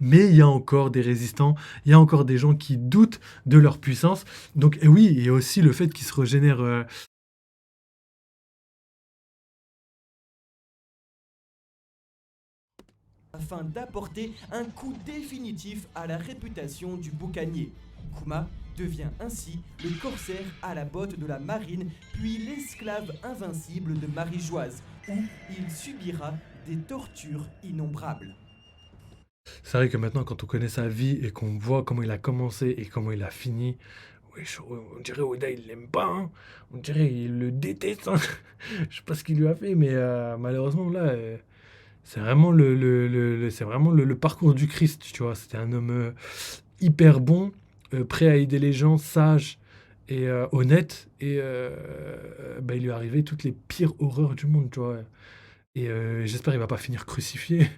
mais il y a encore des résistants, il y a encore des gens qui doutent de leur puissance. Donc et oui, et aussi le fait qu'ils se régénèrent. Afin d'apporter un coup définitif à la réputation du boucanier. Kuma devient ainsi le corsaire à la botte de la marine, puis l'esclave invincible de Marie-Joise, où il subira des tortures innombrables. C'est vrai que maintenant, quand on connaît sa vie et qu'on voit comment il a commencé et comment il a fini, wesh, on dirait Oda il l'aime pas, hein. On dirait il le déteste, hein. Je sais pas ce qu'il lui a fait, mais malheureusement là, c'est vraiment c'est vraiment le parcours du Christ, tu vois. C'était un homme hyper bon, prêt à aider les gens, sage et honnête. Et bah, il lui est arrivé toutes les pires horreurs du monde, tu vois. Et j'espère qu'il va pas finir crucifié.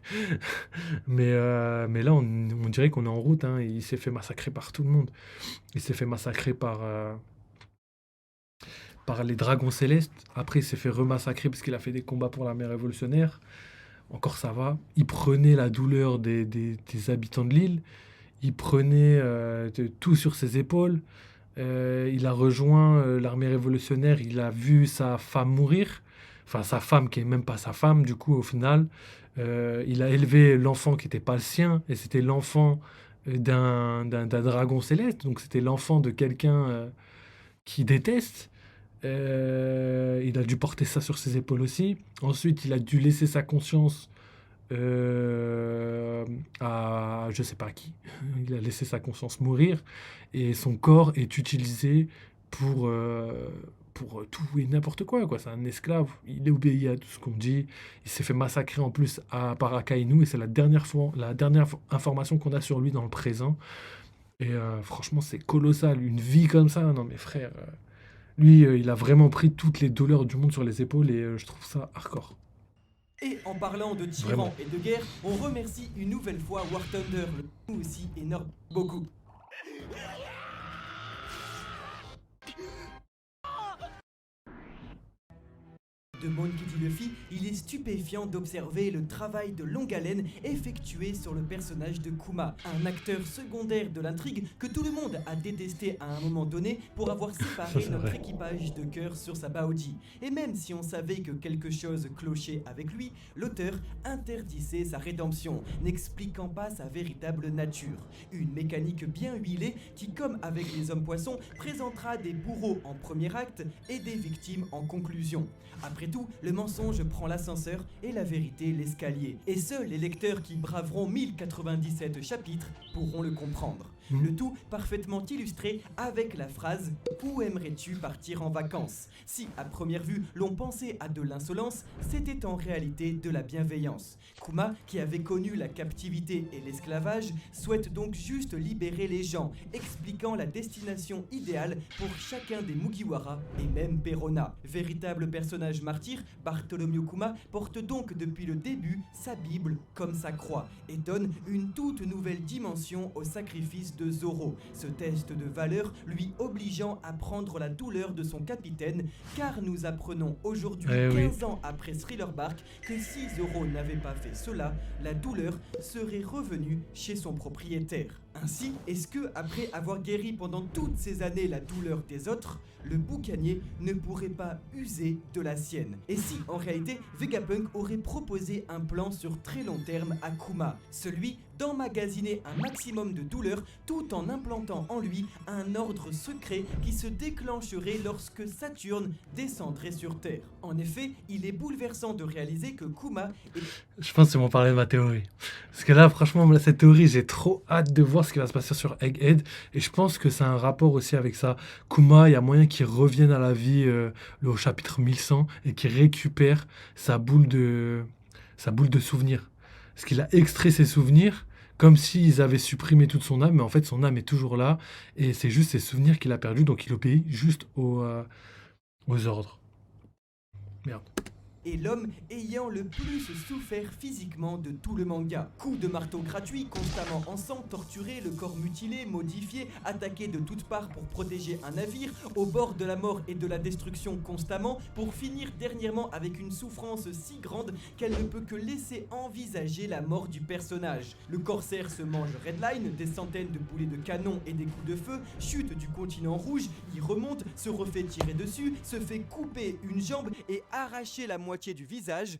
Mais là, on dirait qu'on est en route, hein. Il s'est fait massacrer par tout le monde. Il s'est fait massacrer par les dragons célestes. Après, il s'est fait remassacrer parce qu'il a fait des combats pour l'armée révolutionnaire. Encore ça va. Il prenait la douleur des habitants de l'île. Il prenait tout sur ses épaules. Il a rejoint l'armée révolutionnaire. Il a vu sa femme mourir. Enfin, sa femme qui est même pas sa femme, du coup, au final. Il a élevé l'enfant qui n'était pas le sien. Et c'était l'enfant d'un dragon céleste. Donc, c'était l'enfant de quelqu'un qui déteste. Il a dû porter ça sur ses épaules aussi. Ensuite, il a dû laisser sa conscience à je sais pas qui. Il a laissé sa conscience mourir et son corps est utilisé pour, euh, pour tout et n'importe quoi, quoi. C'est un esclave, il est obéi à tout ce qu'on dit. Il s'est fait massacrer en plus par Akainu et c'est la dernière information qu'on a sur lui dans le présent. Et franchement, c'est colossal. Une vie comme ça, non mais frère, lui, il a vraiment pris toutes les douleurs du monde sur les épaules et je trouve ça hardcore. Et en parlant de Vraiment. tyran et de guerre, on remercie une nouvelle fois War Thunder, le aussi énorme beaucoup. De Monkey D. Luffy, il est stupéfiant d'observer le travail de longue haleine effectué sur le personnage de Kuma, un acteur secondaire de l'intrigue que tout le monde a détesté à un moment donné pour avoir Ça, séparé c'est notre vrai. équipage de cœur sur sa Baoji. Et même si on savait que quelque chose clochait avec lui, l'auteur interdisait sa rédemption, n'expliquant pas sa véritable nature. Une mécanique bien huilée qui, comme avec les hommes poissons, présentera des bourreaux en premier acte et des victimes en conclusion. Après tout, le mensonge prend l'ascenseur et la vérité l'escalier. Et seuls les lecteurs qui braveront 1097 chapitres pourront le comprendre. Mm. Le tout parfaitement illustré avec la phrase « Où aimerais-tu partir en vacances ?» Si, à première vue, l'on pensait à de l'insolence, c'était en réalité de la bienveillance. Kuma, qui avait connu la captivité et l'esclavage, souhaite donc juste libérer les gens, expliquant la destination idéale pour chacun des Mugiwara et même Perona. Véritable personnage martyr, Bartholomew Kuma porte donc depuis le début sa Bible comme sa croix et donne une toute nouvelle dimension au sacrifice de Zoro, ce test de valeur lui obligeant à prendre la douleur de son capitaine, car nous apprenons aujourd'hui, Eh oui. 15 ans après Thriller Bark, que si Zoro n'avait pas fait cela, la douleur serait revenue chez son propriétaire. Ainsi, est-ce que, après avoir guéri pendant toutes ces années la douleur des autres, le boucanier ne pourrait pas user de la sienne? Et si, en réalité, Vegapunk aurait proposé un plan sur très long terme à Kuma, celui d'emmagasiner un maximum de douleur tout en implantant en lui un ordre secret qui se déclencherait lorsque Saturne descendrait sur Terre. En effet, il est bouleversant de réaliser que Kuma est Je pense qu'ils m'ont parlé de ma théorie. Parce que là, franchement, cette théorie, j'ai trop hâte de voir ce qui va se passer sur Egghead. Et je pense que c'est un rapport aussi avec ça. Kuma, il y a moyen qu'il revienne à la vie au chapitre 1100 et qu'il récupère sa boule de souvenir. Parce qu'il a extrait ses souvenirs comme s'ils avaient supprimé toute son âme. Mais en fait, son âme est toujours là. Et c'est juste ses souvenirs qu'il a perdus. Donc il obéit juste aux ordres. Merde. et l'homme ayant le plus souffert physiquement de tout le manga. Coups de marteau gratuits, constamment en sang, torturé, le corps mutilé, modifié, attaqué de toutes parts pour protéger un navire, au bord de la mort et de la destruction constamment, pour finir dernièrement avec une souffrance si grande qu'elle ne peut que laisser envisager la mort du personnage. Le corsaire se mange Redline, des centaines de boulets de canon et des coups de feu, chute du continent rouge, y remonte, se refait tirer dessus, se fait couper une jambe et arracher la moitié du visage.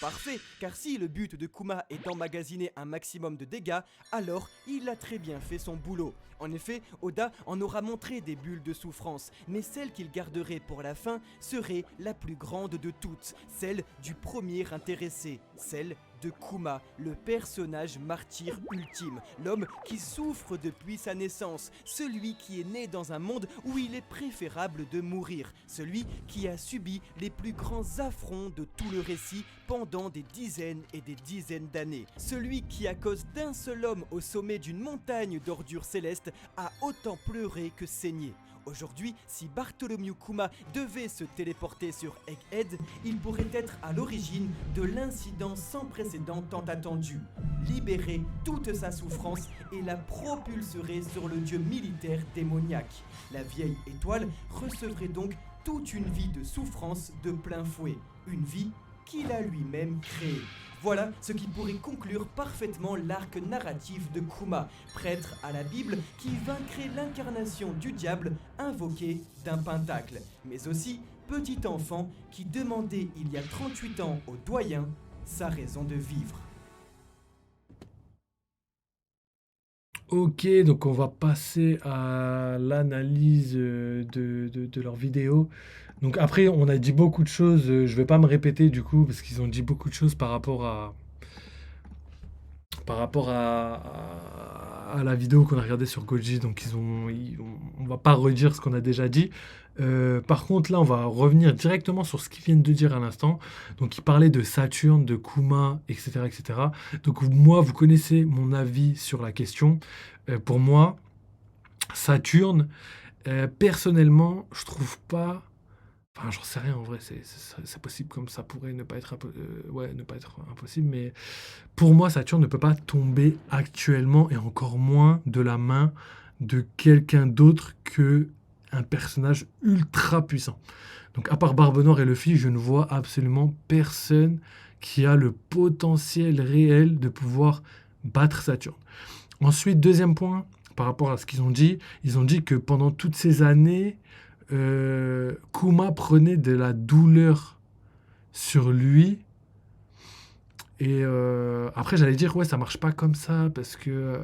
Parfait, car si le but de Kuma est d'emmagasiner un maximum de dégâts, alors il a très bien fait son boulot. En effet, Oda en aura montré des bulles de souffrance, mais celle qu'il garderait pour la fin serait la plus grande de toutes, celle du premier intéressé, celle de Kuma, le personnage martyr ultime, l'homme qui souffre depuis sa naissance, celui qui est né dans un monde où il est préférable de mourir, celui qui a subi les plus grands affronts de tout le récit pendant des dizaines et des dizaines d'années, celui qui à cause d'un seul homme au sommet d'une montagne d'ordures célestes a autant pleuré que saigné. Aujourd'hui, si Bartholomew Kuma devait se téléporter sur Egghead, il pourrait être à l'origine de l'incident sans précédent tant attendu. Libérer toute sa souffrance et la propulserait sur le dieu militaire démoniaque. La vieille étoile recevrait donc toute une vie de souffrance de plein fouet. Une vie qu'il a lui-même créée. Voilà ce qui pourrait conclure parfaitement l'arc narratif de Kuma, prêtre à la Bible qui vaincrait l'incarnation du diable invoqué d'un pentacle, mais aussi petit enfant qui demandait il y a 38 ans au doyen sa raison de vivre. Ok, donc on va passer à l'analyse de leur vidéo. Donc après, on a dit beaucoup de choses, je vais pas me répéter du coup, parce qu'ils ont dit beaucoup de choses par rapport à la vidéo qu'on a regardée sur Goji, donc on va pas redire ce qu'on a déjà dit. Par contre, là, on va revenir directement sur ce qu'ils viennent de dire à l'instant. Donc, ils parlaient de Saturne, de Kuma, etc., etc. Donc, moi, vous connaissez mon avis sur la question. Pour moi, Saturne, personnellement, je trouve pas. Enfin, j'en sais rien en vrai, c'est possible comme ça pourrait ne pas être, ne pas être impossible, mais pour moi, Saturne ne peut pas tomber actuellement et encore moins de la main de quelqu'un d'autre que un personnage ultra puissant. Donc, à part Barbe Noire et Luffy, je ne vois absolument personne qui a le potentiel réel de pouvoir battre Saturne. Ensuite, deuxième point, par rapport à ce qu'ils ont dit que pendant toutes ces années, Kuma prenait de la douleur sur lui. Et après, j'allais dire, ouais, ça marche pas comme ça, parce que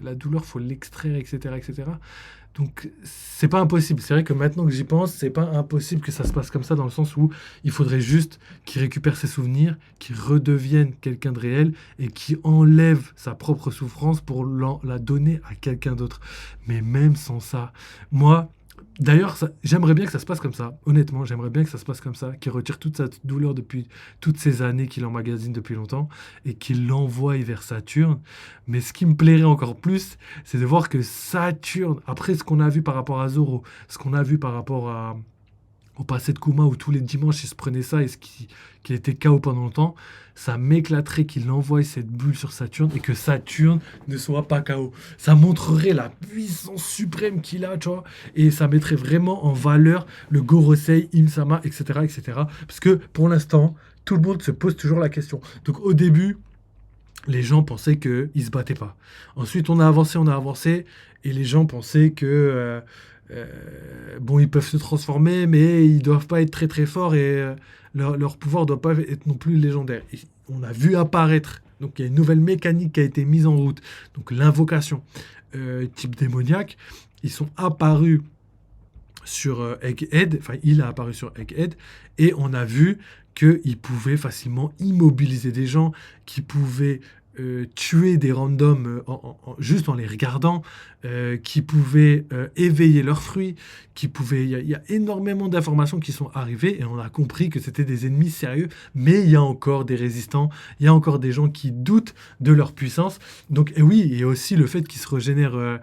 la douleur, faut l'extraire, etc., etc. Donc, c'est pas impossible. C'est vrai que maintenant que j'y pense, c'est pas impossible que ça se passe comme ça, dans le sens où il faudrait juste qu'il récupère ses souvenirs, qu'il redevienne quelqu'un de réel, et qu'il enlève sa propre souffrance pour la donner à quelqu'un d'autre. Mais même sans ça, moi... D'ailleurs, j'aimerais bien que ça se passe comme ça. Honnêtement, j'aimerais bien que ça se passe comme ça, qu'il retire toute sa douleur depuis toutes ces années qu'il emmagasine depuis longtemps et qu'il l'envoie vers Saturne. Mais ce qui me plairait encore plus, c'est de voir que Saturne, après ce qu'on a vu par rapport à Zoro, ce qu'on a vu par rapport au passé de Kuma où tous les dimanches il se prenait ça et qu'il était KO pendant longtemps, ça m'éclaterait qu'il envoie cette bulle sur Saturne et que Saturne ne soit pas KO. Ça montrerait la puissance suprême qu'il a, tu vois, et ça mettrait vraiment en valeur le Gorosei, Im-sama, etc., etc. Parce que pour l'instant, tout le monde se pose toujours la question. Donc au début, les gens pensaient qu'ils ne se battaient pas. Ensuite, on a avancé, et les gens pensaient que... bon, ils peuvent se transformer, mais ils doivent pas être très très forts et leur pouvoir doit pas être non plus légendaire. Et on a vu apparaître, donc il y a une nouvelle mécanique qui a été mise en route, donc l'invocation type démoniaque. Ils sont apparus sur Egghead, enfin il a apparu sur Egghead, et on a vu qu'il pouvait facilement immobiliser des gens, qu'il pouvait tuer des randoms juste en les regardant, qui pouvaient éveiller leurs fruits, il y a énormément d'informations qui sont arrivées et on a compris que c'était des ennemis sérieux, mais il y a encore des résistants, il y a encore des gens qui doutent de leur puissance. Donc et oui, et aussi le fait qu'ils se régénèrent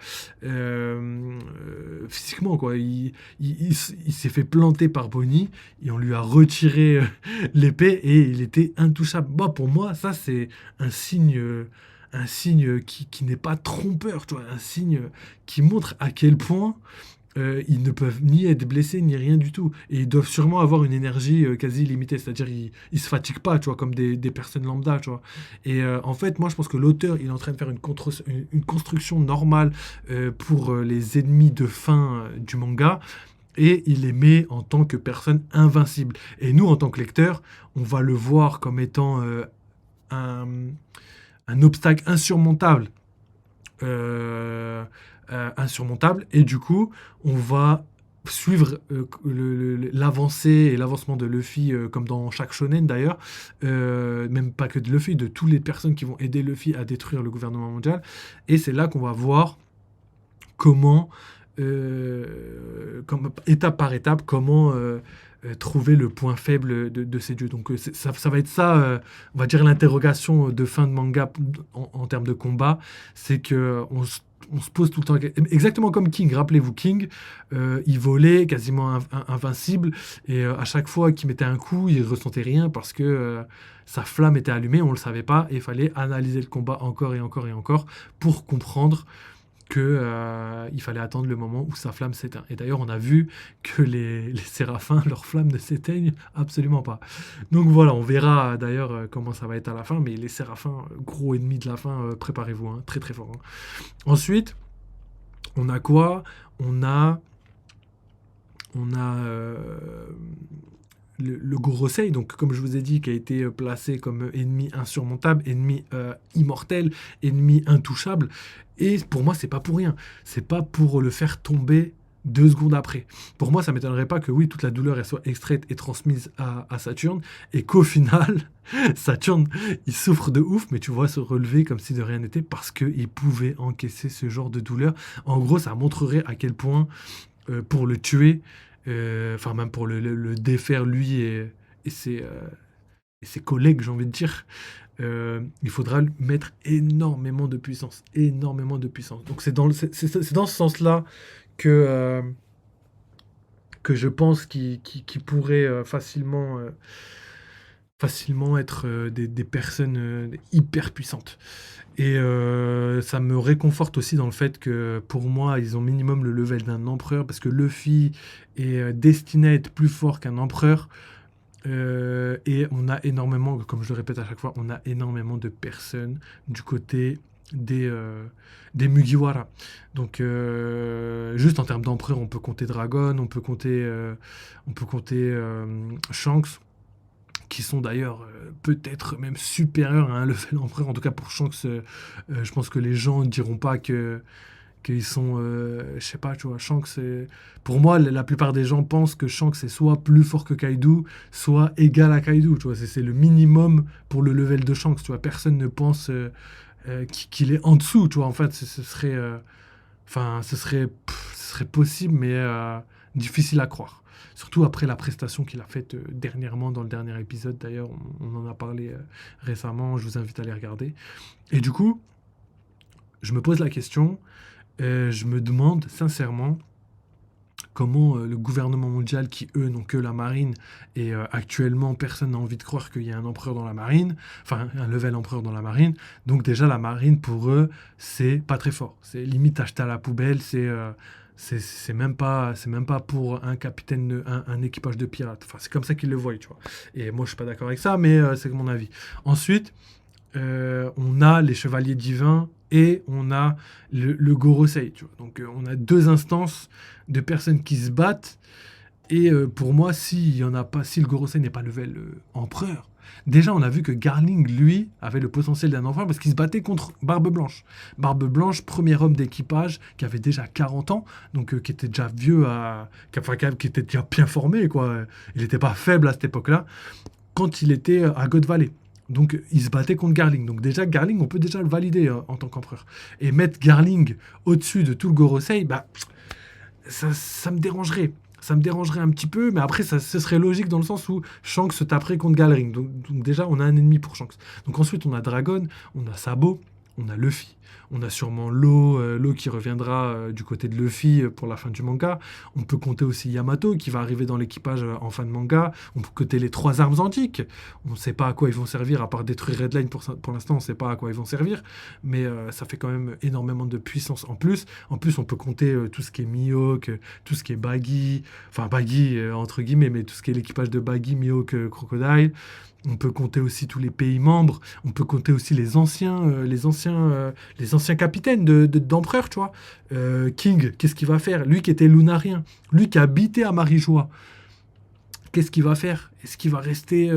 physiquement, quoi. Il s'est fait planter par Bonnie et on lui a retiré l'épée et il était intouchable. Bah, pour moi, ça c'est un signe qui n'est pas trompeur, tu vois, un signe qui montre à quel point ils ne peuvent ni être blessés ni rien du tout. Et ils doivent sûrement avoir une énergie quasi illimitée, c'est-à-dire ils se fatiguent pas, tu vois, comme des personnes lambda, tu vois. Et en fait, moi je pense que l'auteur, il est en train de faire une construction normale pour les ennemis de fin du manga. Et il les met en tant que personnes invincibles. Et nous, en tant que lecteurs, on va le voir comme étant un, un obstacle insurmontable. Insurmontable. Et du coup, on va suivre l'avancée et l'avancement de Luffy, comme dans chaque shonen d'ailleurs, même pas que de Luffy, de toutes les personnes qui vont aider Luffy à détruire le gouvernement mondial. Et c'est là qu'on va voir comment, comme, étape par étape, comment trouver le point faible de ces dieux. Donc ça va être ça, on va dire l'interrogation de fin de manga en termes de combat, c'est que on se pose tout le temps, exactement comme King, rappelez-vous King, il volait quasiment invincible, et à chaque fois qu'il mettait un coup, il ressentait rien parce que sa flamme était allumée, on le savait pas, et il fallait analyser le combat encore et encore et encore pour comprendre que il fallait attendre le moment où sa flamme s'éteint. Et d'ailleurs, on a vu que les séraphins, leur flamme ne s'éteignent absolument pas. Donc voilà, on verra d'ailleurs comment ça va être à la fin, mais les séraphins, gros ennemis de la fin, préparez-vous, hein, très très fort. Hein. Ensuite, on a quoi ? On a le Gorosei, donc comme je vous ai dit, qui a été placé comme ennemi insurmontable, ennemi immortel, ennemi intouchable. Et pour moi, c'est pas pour rien. C'est pas pour le faire tomber 2 secondes après. Pour moi, ça m'étonnerait pas que oui, toute la douleur elle soit extraite et transmise à Saturne, et qu'au final, Saturne, il souffre de ouf, mais tu vois se relever comme si de rien n'était parce qu'il pouvait encaisser ce genre de douleur. En gros, ça montrerait à quel point, pour le tuer, enfin même pour le défaire lui et ses collègues, j'ai envie de dire, il faudra mettre énormément de puissance, énormément de puissance. Donc c'est dans ce sens-là que je pense qu'il pourrait facilement être des personnes hyper puissantes. Et ça me réconforte aussi dans le fait que pour moi, ils ont minimum le level d'un empereur, parce que Luffy est destiné à être plus fort qu'un empereur. Et on a énormément, comme je le répète à chaque fois, on a énormément de personnes du côté des Mugiwara. Donc juste en termes d'empereur, on peut compter Dragon, on peut compter Shanks, qui sont d'ailleurs peut-être même supérieurs à un level empereur. En tout cas pour Shanks, je pense que les gens ne diront pas qu'ils sont, je sais pas, tu vois, Shanks, pour moi, la plupart des gens pensent que Shanks est soit plus fort que Kaido, soit égal à Kaido, tu vois, c'est le minimum pour le level de Shanks, tu vois, personne ne pense qu'il est en dessous, tu vois, en fait, ce serait possible, mais difficile à croire. Surtout après la prestation qu'il a faite dernièrement dans le dernier épisode, d'ailleurs, on en a parlé récemment, je vous invite à les regarder. Et du coup, je me pose la question, je me demande sincèrement comment le gouvernement mondial, qui eux n'ont que la marine, et actuellement personne n'a envie de croire qu'il y a un empereur dans la marine, enfin un level empereur dans la marine, donc déjà la marine pour eux c'est pas très fort, c'est limite acheté à la poubelle, c'est même pas pour un capitaine, un équipage de pirates, enfin c'est comme ça qu'ils le voient, tu vois, et moi je suis pas d'accord avec ça, mais c'est mon avis. Ensuite, on a les chevaliers divins et on a le Gorosei, tu vois. Donc on a 2 instances de personnes qui se battent, et pour moi, si le Gorosei n'est pas level empereur, déjà on a vu que Garling, lui, avait le potentiel d'un empereur parce qu'il se battait contre Barbe Blanche. Barbe Blanche, premier homme d'équipage qui avait déjà 40 ans, donc qui était déjà vieux, qui était déjà bien formé, quoi. Il n'était pas faible à cette époque-là, quand il était à God Valley. Donc, il se battait contre Garling. Donc, déjà, Garling, on peut déjà le valider en tant qu'empereur. Et mettre Garling au-dessus de tout le Gorosei, bah, ça me dérangerait. Ça me dérangerait un petit peu, mais après, ce serait logique dans le sens où Shanks se taperait contre Garling. Donc, déjà, on a un ennemi pour Shanks. Donc, ensuite, on a Dragon, on a Sabo, on a Luffy. On a sûrement Law qui reviendra du côté de Luffy pour la fin du manga. On peut compter aussi Yamato qui va arriver dans l'équipage en fin de manga. On peut compter les 3 armes antiques. On ne sait pas à quoi ils vont servir, à part détruire Redline pour l'instant, on ne sait pas à quoi ils vont servir. Mais ça fait quand même énormément de puissance en plus. En plus, on peut compter tout ce qui est Mihawk, tout ce qui est Baggy. Enfin, Baggy entre guillemets, mais tout ce qui est l'équipage de Baggy, Mihawk, Crocodile. On peut compter aussi tous les pays membres. On peut compter aussi les anciens capitaines d'empereurs, tu vois. King, qu'est-ce qu'il va faire? Lui qui était lunarien, lui qui habitait à Marijois, qu'est-ce qu'il va faire? Est-ce qu'il va rester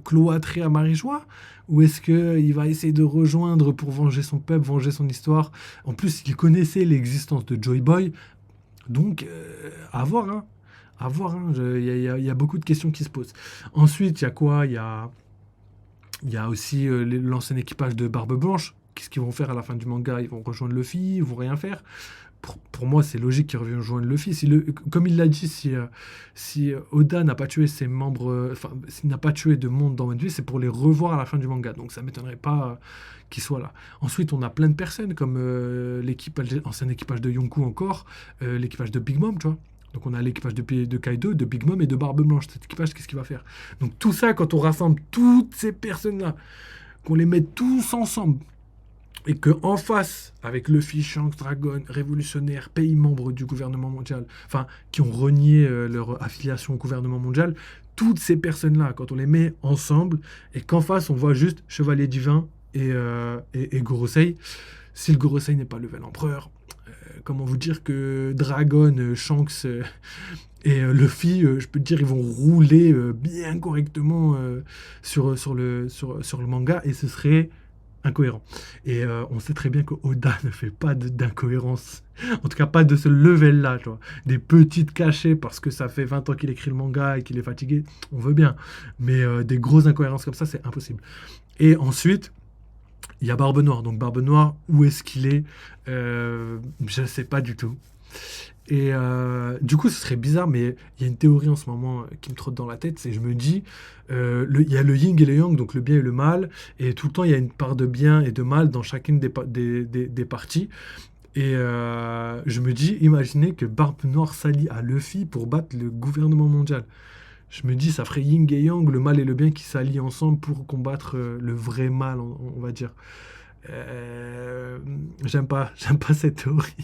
cloîtré à Marijois? Ou est-ce qu'il va essayer de rejoindre pour venger son peuple, venger son histoire? En plus, il connaissait l'existence de Joy Boy. Donc, à voir, hein. À voir, hein. Il y a beaucoup de questions qui se posent. Ensuite, il y a quoi? Il y a aussi l'ancien équipage de Barbe Blanche. Qu'est-ce qu'ils vont faire à la fin du manga? Ils vont rejoindre Luffy, ils vont rien faire. Pour moi, c'est logique qu'ils rejoignent Luffy. Comme il l'a dit, si Oda n'a pas tué ses membres, s'il n'a pas tué de monde dans One Piece, c'est pour les revoir à la fin du manga. Donc ça m'étonnerait pas qu'ils soient là. Ensuite, on a plein de personnes comme l'ancien équipage de Yonkou encore, l'équipage de Big Mom, tu vois. Donc on a l'équipage de Kaido, de Big Mom et de Barbe Blanche. Cet équipage, qu'est-ce qu'il va faire? Donc tout ça, quand on rassemble toutes ces personnes-là, qu'on les met tous ensemble, et qu'en face, avec Luffy, Shanks, Dragon, révolutionnaires, pays membres du gouvernement mondial, enfin, qui ont renié leur affiliation au gouvernement mondial, toutes ces personnes-là, quand on les met ensemble, et qu'en face, on voit juste Chevalier Divin et Gorosei, si le Gorosei n'est pas level empereur, comment vous dire que Dragon, Shanks et Luffy, je peux te dire, ils vont rouler bien correctement sur le manga, et ce serait incohérent. Et on sait très bien que Oda ne fait pas d'incohérence. En tout cas, pas de ce level-là, tu vois. Des petites cachées parce que ça fait 20 ans qu'il écrit le manga et qu'il est fatigué, on veut bien. Mais des grosses incohérences comme ça, c'est impossible. Et ensuite, il y a Barbe Noire. Donc Barbe Noire, où est-ce qu'il est? Je ne sais pas du tout. Et du coup, ce serait bizarre, mais il y a une théorie en ce moment qui me trotte dans la tête, c'est je me dis, il y a le yin et le yang, donc le bien et le mal, et tout le temps, il y a une part de bien et de mal dans chacune des parties. Et je me dis, imaginez que Barbe Noire s'allie à Luffy pour battre le gouvernement mondial. Je me dis, ça ferait yin et yang, le mal et le bien qui s'allient ensemble pour combattre le vrai mal, on va dire. Euh, j'aime pas cette théorie.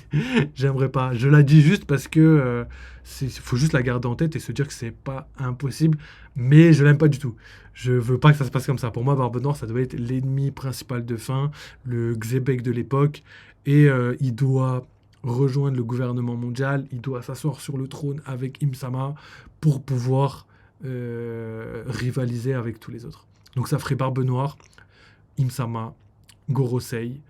J'aimerais pas. Je la dis juste parce que faut juste la garder en tête et se dire que c'est pas impossible, mais je l'aime pas du tout. Je veux pas que ça se passe comme ça. Pour moi, Barbe Noire, ça doit être l'ennemi principal de fin, le Xebec de l'époque, et il doit rejoindre le gouvernement mondial, il doit s'asseoir sur le trône avec Im-sama pour pouvoir rivaliser avec tous les autres. Donc ça ferait Barbe Noire, Im-sama, Gorosei,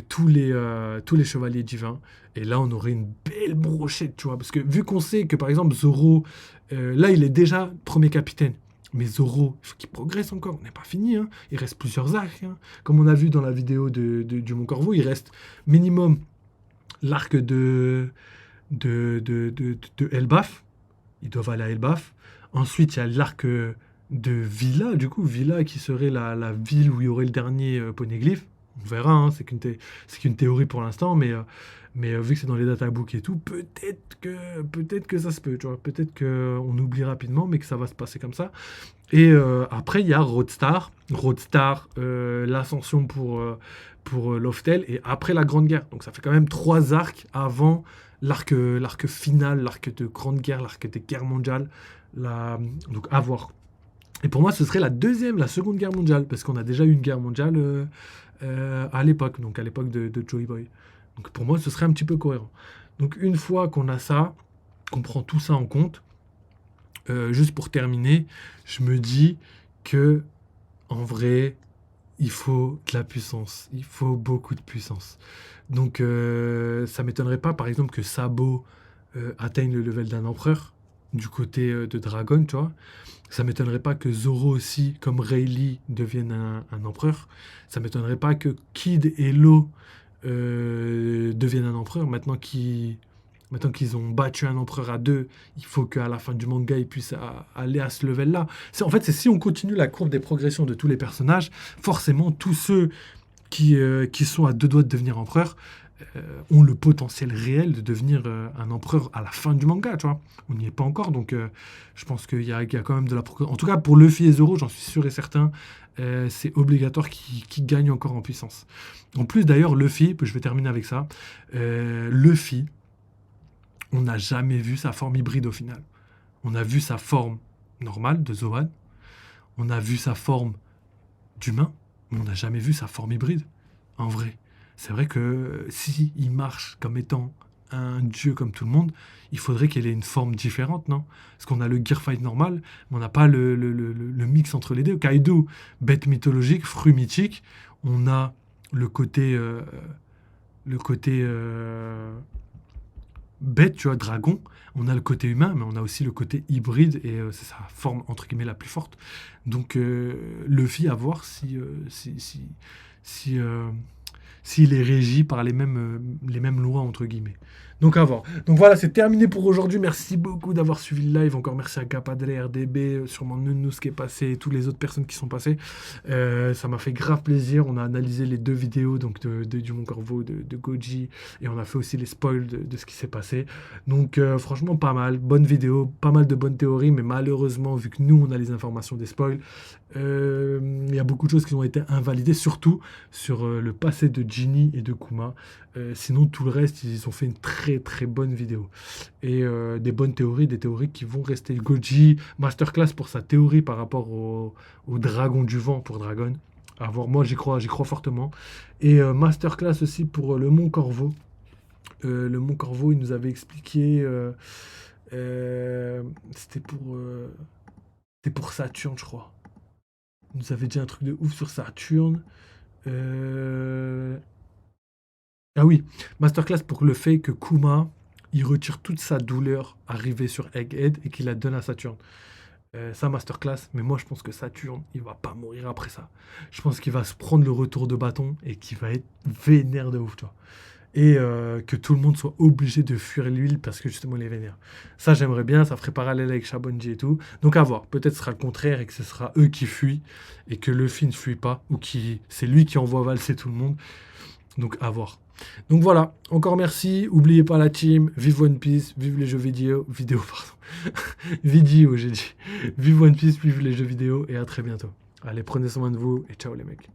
tous les chevaliers divins. Et là, on aurait une belle brochette, tu vois. Parce que vu qu'on sait que, par exemple, Zoro, là, il est déjà premier capitaine. Mais Zoro, il faut qu'il progresse encore. On n'est pas fini, hein. Il reste plusieurs arcs, hein. Comme on a vu dans la vidéo du Mont Corvo, il reste minimum l'arc de Elbaf. Ils doivent aller à Elbaf. Ensuite, il y a l'arc de Villa, du coup, Villa qui serait la ville où il y aurait le dernier poneglyph. On verra, hein, c'est qu'une théorie pour l'instant, mais vu que c'est dans les databooks et tout, peut-être que ça se peut, tu vois. Peut-être qu'on oublie rapidement, mais que ça va se passer comme ça. Et après, il y a Roadstar. Roadstar, l'ascension pour Loftel, et après la Grande Guerre. Donc ça fait quand même 3 arcs avant l'arc final, l'arc de Grande Guerre, l'arc des guerres mondiales. Donc à voir. Et pour moi, ce serait la seconde guerre mondiale, parce qu'on a déjà eu une guerre mondiale à l'époque, donc à l'époque de Joy Boy. Donc pour moi, ce serait un petit peu cohérent. Donc une fois qu'on a ça, qu'on prend tout ça en compte, juste pour terminer, je me dis que en vrai, il faut de la puissance, il faut beaucoup de puissance. Donc ça m'étonnerait pas, par exemple, que Sabo atteigne le level d'un empereur. du côté de Dragon, tu vois. Ça m'étonnerait pas que Zoro aussi, comme Rayleigh, devienne un empereur. Ça m'étonnerait pas que Kid et Law deviennent un empereur. Maintenant qu'ils ont battu un empereur à deux, il faut qu'à la fin du manga, ils puissent aller à ce level-là. En fait, c'est si on continue la courbe des progressions de tous les personnages, forcément, tous ceux qui sont à deux doigts de devenir empereur ont le potentiel réel de devenir un empereur à la fin du manga, tu vois. On n'y est pas encore, donc je pense qu'il y a quand même de la progression. En tout cas, pour Luffy et Zoro, j'en suis sûr et certain, c'est obligatoire qu'ils gagnent encore en puissance. En plus, d'ailleurs, Luffy, je vais terminer avec ça, Luffy, on n'a jamais vu sa forme hybride au final. On a vu sa forme normale de Zoan, on a vu sa forme d'humain, mais on n'a jamais vu sa forme hybride, en vrai. C'est vrai que si il marche comme étant un dieu comme tout le monde, il faudrait qu'il ait une forme différente, non? Parce qu'on a le Gear Fight normal, mais on n'a pas le mix entre les deux. Kaido, bête mythologique, fruit mythique. On a le côté, bête, tu vois, dragon. On a le côté humain, mais on a aussi le côté hybride, et c'est sa forme, entre guillemets, la plus forte. Donc, Luffy, à voir si, s'il est régi par les mêmes lois, entre guillemets. Donc à voir. Donc voilà, c'est terminé pour aujourd'hui. Merci beaucoup d'avoir suivi le live. Encore merci à Capadre, RDB, sûrement Nounous qui est passé, et toutes les autres personnes qui sont passées. Ça m'a fait grave plaisir. On a analysé les deux vidéos donc du Mon Corvo, de Goji, et on a fait aussi les spoils de ce qui s'est passé. Donc franchement, pas mal. Bonne vidéo, pas mal de bonnes théories, mais malheureusement, vu que nous, on a les informations des spoils, il y a beaucoup de choses qui ont été invalidées, surtout sur le passé de Ginny et de Kuma. Sinon, tout le reste, ils ont fait une très très bonne vidéo. Et des bonnes théories, des théories qui vont rester. Goji, masterclass pour sa théorie par rapport au dragon du vent pour Dragon. À voir, moi j'y crois fortement. Et masterclass aussi pour le Mont Corvo. Le Mont Corvo, il nous avait expliqué. C'était pour Saturne, je crois. Il nous avait dit un truc de ouf sur Saturne. Ah oui, masterclass pour le fait que Kuma, il retire toute sa douleur arrivée sur Egghead et qu'il la donne à Saturne. Ça, masterclass, mais moi je pense que Saturne, il va pas mourir après ça. Je pense qu'il va se prendre le retour de bâton et qu'il va être vénère de ouf, tu vois. Et que tout le monde soit obligé de fuir l'huile parce que justement il est vénère. Ça, j'aimerais bien, ça ferait parallèle avec Shabonji et tout. Donc à voir, peut-être ce sera le contraire et que ce sera eux qui fuient et que Luffy ne fuit pas, ou c'est lui qui envoie valser tout le monde. Donc à voir. Donc voilà, encore merci, oubliez pas la team, vive One Piece, vive les jeux vidéo, pardon, vidéo j'ai dit, vive One Piece, vive les jeux vidéo, et à très bientôt. Allez, prenez soin de vous, et ciao les mecs.